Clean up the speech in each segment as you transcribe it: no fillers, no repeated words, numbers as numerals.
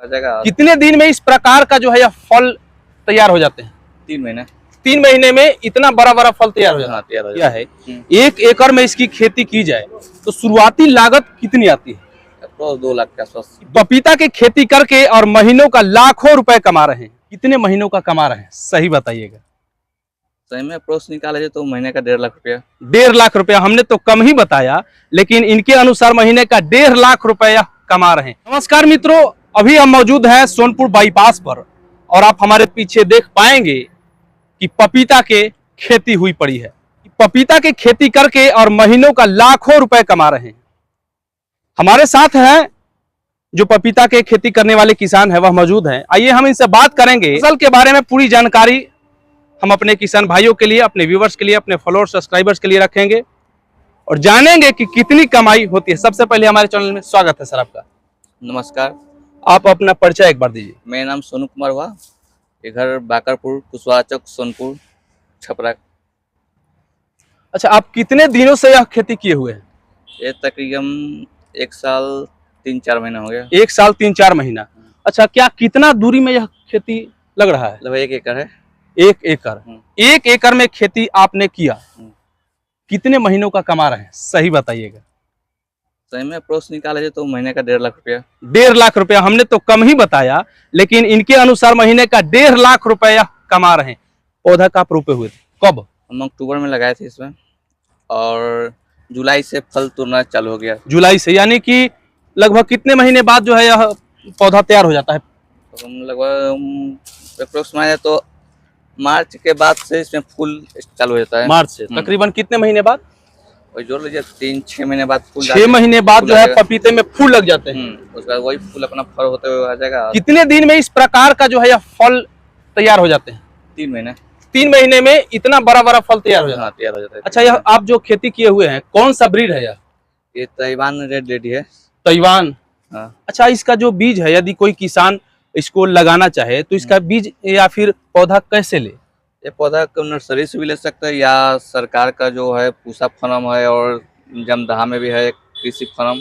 कितने दिन में इस प्रकार का जो है यह फल तैयार हो जाते हैं? 3 महीने। 3 महीने में इतना बड़ा बड़ा फल तैयार हो जाता है। 1 एकड़ में इसकी खेती की जाए तो शुरुआती लागत कितनी आती है? 2 लाख के आसपास। पपीता की खेती करके और महीनों का लाखों रुपए कमा रहे हैं, कितने महीनों का कमा रहे हैं सही बताइएगा? सही में अप्रोच निकाले तो महीने का 1.5 लाख रुपया। 1.5 लाख रुपया, हमने तो कम ही बताया, लेकिन इनके अनुसार महीने का 1.5 लाख रुपया कमा रहे हैं। नमस्कार मित्रों, अभी हम मौजूद हैं सोनपुर बाईपास पर और आप हमारे पीछे देख पाएंगे कि पपीता के खेती हुई पड़ी है। पपीता की खेती करके और महीनों का लाखों रुपए कमा रहे हैं। हमारे साथ हैं जो पपीता के खेती करने वाले किसान है, वह मौजूद हैं। आइए हम इनसे बात करेंगे फसल के बारे में। पूरी जानकारी हम अपने किसान भाइयों के लिए, अपने व्यूवर्स के लिए, अपने फॉलोअर्स सब्सक्राइबर्स के लिए रखेंगे और जानेंगे कि कितनी कमाई होती है। सबसे पहले हमारे चैनल में स्वागत है सर आपका। नमस्कार। आप अपना परिचय एक बार दीजिए। मेरा नाम सोनू कुमार हुआ, ये घर बाकरपुर, कुशवाहा चौक, सोनपुर, छपरा। अच्छा, आप कितने दिनों से यह खेती किए हुए हैं? ये तकरीबन 1 साल 3-4 महीना हो गया। 1 साल 3-4 महीना। अच्छा, क्या कितना दूरी में यह खेती लग रहा है? लगभग 1 एकड़ है। 1 एकड़। 1 एकड़ में खेती आपने किया, कितने महीनों का कमा रहे हैं सही बताइएगा? सही में अप्रोच निकाले तो महीने का 1.5 लाख रुपया। 1.5 लाख रुपया, हमने तो कम ही बताया, लेकिन इनके अनुसार महीने का 1.5 लाख रुपया कमा रहे हैं। पौधा कब रोपे हुए थे, कब? हम अक्टूबर में लगाए थे इसमें और जुलाई से फल तोड़ना चालू हो गया। जुलाई से, यानी कि लगभग कितने महीने बाद जो है यह पौधा तैयार हो जाता है? तो हम लगभग अप्रोक्स माने तो मार्च के बाद से इसमें फूल चालू हो जाता है। मार्च से तकरीबन कितने महीने बाद? और जोड़ लीजिए 3-6 महीने बाद फूल। 6 महीने बाद जो है पपीते में फूल लग जाते हैं। उसके बाद वही फूल अपना फल होते हुए आ जाएगा। कितने दिन में इस प्रकार का जो है यह फल तैयार हो जाते हैं? 3 महीने। 3 महीने में इतना बड़ा बड़ा फल तैयार हो जाता है। हाँ, तैयार हो जाता है। अच्छा, यह आप जो खेती किए हुए हैं कौन सा ब्रीड है यह? ये ताइवान रेड लेडी है। ताइवान। हाँ। अच्छा, इसका जो बीज है, यदि कोई किसान इसको लगाना चाहे तो इसका बीज या फिर पौधा कैसे ले? ये पौधा नर्सरी से भी ले सकता है या सरकार का जो है पूसा फार्म है और जमदहा में भी है कृषि फार्म,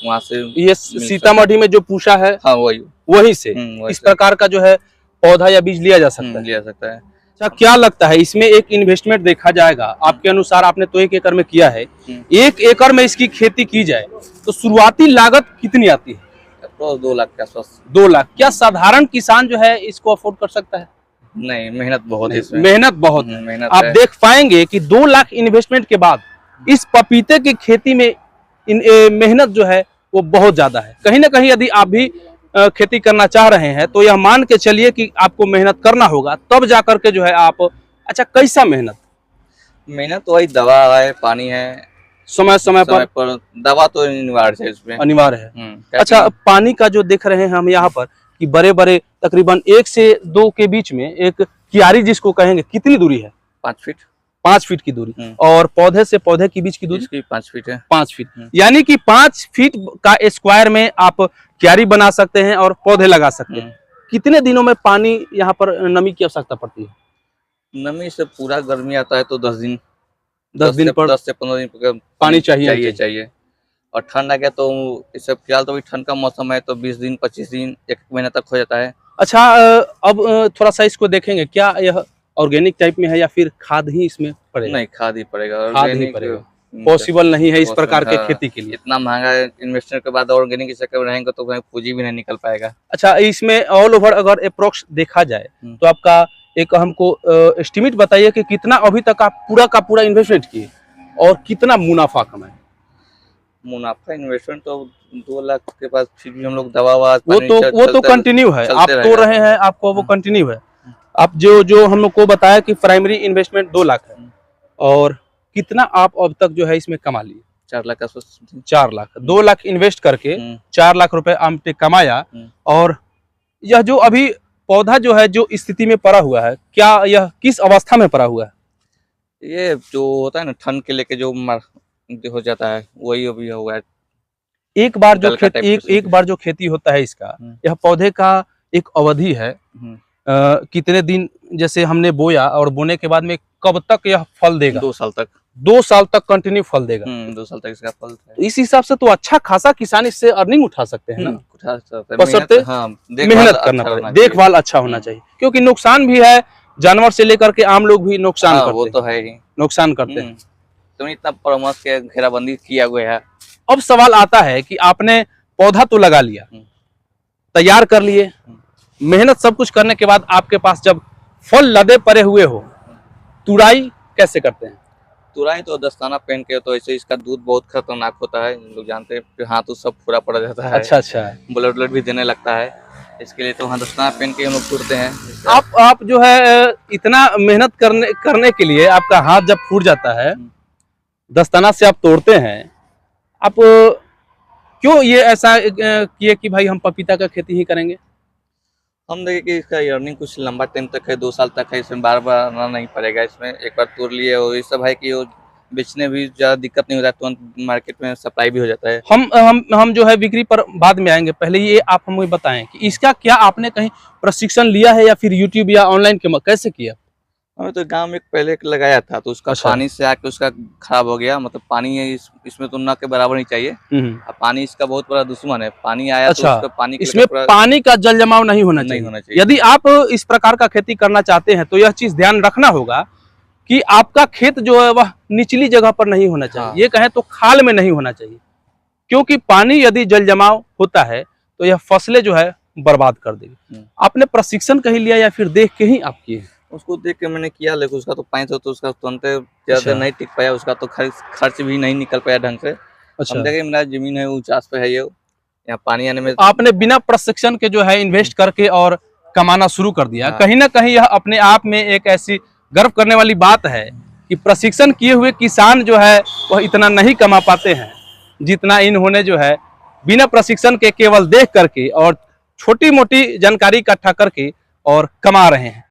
वहाँ से। ये सीतामढ़ी में जो पूसा है, हाँ वही से इस प्रकार का जो है पौधा या बीज लिया जा सकता है। लिया सकता है। अच्छा, क्या लगता है इसमें एक इन्वेस्टमेंट देखा जाएगा आपके अनुसार? आपने तो 1 एकड़ में किया है, 1 एकड़ में इसकी खेती की जाए तो शुरुआती लागत कितनी आती है? 2 लाख के आसपास। 2 लाख। क्या साधारण किसान जो है इसको अफोर्ड कर सकता है? नहीं, मेहनत बहुत है इसमें। मेहनत बहुत है। मेहनत आप है। देख पाएंगे कि 2 लाख इन्वेस्टमेंट के बाद इस पपीते की खेती में मेहनत जो है वो बहुत ज्यादा है। कहीं ना कहीं यदि आप भी खेती करना चाह रहे हैं तो यह मान के चलिए कि आपको मेहनत करना होगा, तब जाकर के जो है आप। अच्छा, कैसा मेहनत? मेहनत वही दवा है, पानी है, समय समय पर दवा तो अनिवार्य है इसमें। अनिवार्य है। अच्छा, पानी का जो देख रहे हैं हम यहाँ पर कि बड़े बड़े तकरीबन 1 से 2 के बीच में एक क्यारी जिसको कहेंगे, कितनी दूरी है? 5 फीट। 5 फीट की दूरी। और पौधे से पौधे के बीच की दूरी? इसकी 5 फीट है। 5 फीट, यानी कि 5 फीट का स्क्वायर में आप क्यारी बना सकते हैं और पौधे लगा सकते हैं। कितने दिनों में पानी यहाँ पर नमी की आवश्यकता पड़ती है? नमी से पूरा गर्मी आता है तो 10 दिन 10 दिन पर 10 से 15 दिन पानी चाहिए। और ठंड आ गया तो इसे फिलहाल तो ठंड का मौसम है तो 20 दिन 25 दिन 1 महीने तक हो जाता है। अच्छा, अब थोड़ा सा इसको देखेंगे, क्या यह ऑर्गेनिक टाइप में है या फिर खाद ही इसमें पड़ेगा? नहीं, खाद ही पड़ेगा। खाद ही पड़ेगा। पॉसिबल नहीं है इस प्रकार के खेती के लिए। इतना महंगा इन्वेस्टमेंट के बाद ऑर्गेनिक के चक्कर में रहेंगे तो पूंजी भी नहीं निकल पाएगा। अच्छा, इसमें ऑल ओवर अगर अप्रोक्स देखा जाए तो आपका एक हमको एस्टिमेट बताइए कि कितना अभी तक आप पूरा का पूरा इन्वेस्टमेंट किए और कितना मुनाफा कमाए? मुनाफा इन्वेस्टमेंट तो 2 लाख के पास, फिर भी हम लोग दवा वो तो कंटिन्यू है, आप तो रहे हैं, आपको वो कंटिन्यू है। आप जो हम लोग को बताया कि प्राइमरी इन्वेस्टमेंट 2 लाख है और कितना आप अब तक जो है इसमें कमा लिए? 4 लाख का। 4 लाख। 2 लाख इन्वेस्ट करके 4 लाख रुपए आपने कमाया। और यह जो अभी पौधा जो है जो स्थिति में पड़ा हुआ है, क्या यह किस अवस्था में पड़ा हुआ है? ये जो होता है ना ठंड के लेके जो हो जाता है वही अभी हुआ है। एक बार जो खेती होता है इसका, यह पौधे का एक अवधि है कितने दिन जैसे हमने बोया और बोने के बाद में कब तक यह फल देगा? 2 साल तक। 2 साल तक कंटिन्यू फल देगा। 2 साल तक इसका फल है। इस हिसाब से तो अच्छा खासा किसान इससे अर्निंग उठा सकते हैं ना? उठा सकते हैं। बशर्ते मेहनत करना अच्छा पड़े, देखभाल अच्छा होना चाहिए, क्योंकि नुकसान भी है, जानवर से लेकर के आम लोग भी नुकसान करते वो हैं। तो है ही, नुकसान करते हैं। तुमने इतना परामर्श के घेराबंदी किया हुआ है। अब सवाल आता है कि आपने पौधा तो लगा लिया, तैयार कर लिए, मेहनत सब कुछ करने के बाद आपके पास जब फल लदे पड़े हुए हो, तुड़ाई कैसे करते हैं? तुरंत तो दस्ताना पहन के, तो ऐसे इसका दूध बहुत खतरनाक होता है, लोग जानते हैं, फिर हाथ सब पूरा पड़ जाता है। अच्छा अच्छा, ब्लड भी देने लगता है, इसके लिए तो हाँ दस्ताना पहन के हम लोग तुरते हैं। आप जो है इतना मेहनत करने के लिए आपका हाथ जब फूट जाता है, दस्ताना से आप तोड़ते हैं, आप क्यों ये ऐसा किए कि भाई हम पपीता का खेती ही करेंगे? हम देखें कि इसका अर्निंग कुछ लंबा टाइम तक है, 2 साल तक है, इसमें बार बार आना नहीं पड़ेगा। इसमें एक बार तोड़ लिए और ये सब है कि वो बेचने भी ज़्यादा दिक्कत नहीं होता है, तुरंत मार्केट में सप्लाई भी हो जाता है। हम जो है बिक्री पर बाद में आएंगे, पहले ये आप हमें बताएं कि इसका क्या आपने कहीं प्रशिक्षण लिया है या फिर यूट्यूब या ऑनलाइन के कैसे किया? हमें तो गांव में पहले एक लगाया था, तो उसका अच्छा। पानी से आके उसका खराब हो गया। मतलब पानी है इसमें तो ना के बराबर नहीं चाहिए। अब पानी इसका बहुत बड़ा दुश्मन है, पानी आया अच्छा, तो उसका पानी इसमें पानी का जल जमाव नहीं होना नहीं चाहिए। होना चाहिए। यदि आप इस प्रकार का खेती करना चाहते हैं तो यह चीज ध्यान रखना होगा कि आपका खेत जो है वह निचली जगह पर नहीं होना चाहिए। हाँ। ये कहें तो खाल में नहीं होना चाहिए, क्योंकि पानी यदि जल जमाव होता है तो यह फसलें जो है बर्बाद कर देगी। आपने प्रशिक्षण कहीं लिया या फिर देख के ही आप किए? उसको देख के मैंने किया, लेकिन उसका तो 500 तो उसका तुरंत ज्यादा नहीं टिक पाया, उसका तो खर्च भी नहीं निकल पाया ढंग से। अच्छा। हम देखे मेरा जमीन है ऊंचास पे है, ये यहाँ पानी आने में आपने बिना प्रशिक्षण के जो है इन्वेस्ट करके और कमाना शुरू कर दिया। हाँ। कहीं ना कहीं यह अपने आप में एक ऐसी गर्व करने वाली बात है कि प्रशिक्षण किए हुए किसान जो है वह इतना नहीं कमा पाते हैं जितना इन्होंने जो है बिना प्रशिक्षण के केवल देख करके और छोटी मोटी जानकारी इकट्ठा करके और कमा रहे हैं।